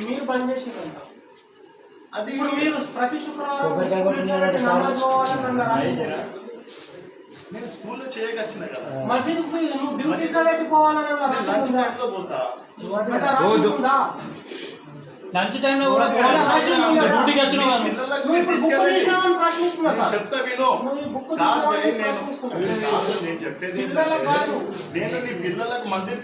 మీరు బంద్ చేసేదంట. అది మీరు ప్రతి శుక్రవారం నమాజ్ పోవాలని నేను స్కూల్లో చేయకొచ్చిన కదా, మసీద్ నువ్వు డ్యూటీ సరైట్ పోవాలని లంచ్ టైంలో కూడా డ్యూటీకి వచ్చిన చెప్తా విను. నేను చెప్పేది నేను నీ పిల్లలకు మందిర్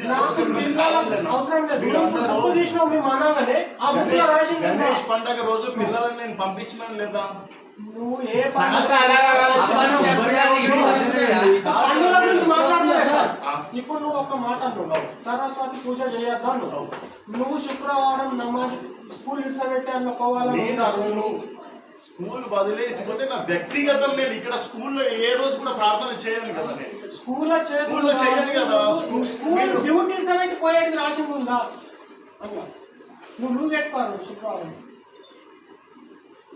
గణేష్ పండగ రోజు పిల్లలకు నేను పంపించినాను లేదా? నువ్వు ఏ ఇప్పుడు నువ్వు ఒక మాట అన్నావు, సరస్వతి పూజ చేయొద్దా అన్నావు. నువ్వు శుక్రవారం నమాజ్ స్కూల్ ఇడ్సబెట్టి అన్న పోవాలని స్కూల్ వదిలేసిపోతే నా వ్యక్తిగతం. నేను ఇక్కడ స్కూల్లో ఏ రోజు కూడా ప్రార్థన చేయను కదా. నేను స్కూల్లో చేయను కదా. స్కూల్ డ్యూటీ ఇడ్సబెట్టి పోయేది రాసి ఉందా? నువ్వు పెట్టుకోవాలి శుక్రవారం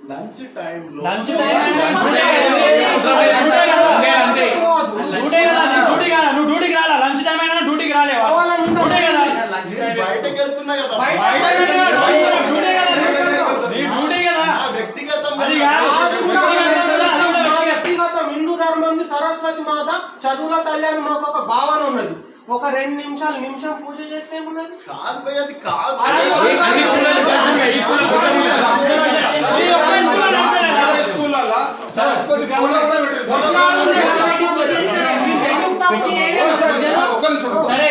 లంచ్ టైం లంచ్ డ్యూటీకి రాలా. లంచ్ టైం అయినా డ్యూటీకి రాలేవా? బయటకు వెళ్తున్నా కదా. వ్యక్తిగతం హిందూ ధర్మం సరస్వతి మాత చదువుల తల్లి అని మాకు ఒక భావన ఉన్నది. ఒక 2 నిమిషం పూజ చేస్తే ఏమున్నది? కాదు భయ్, అది కాదు. సరే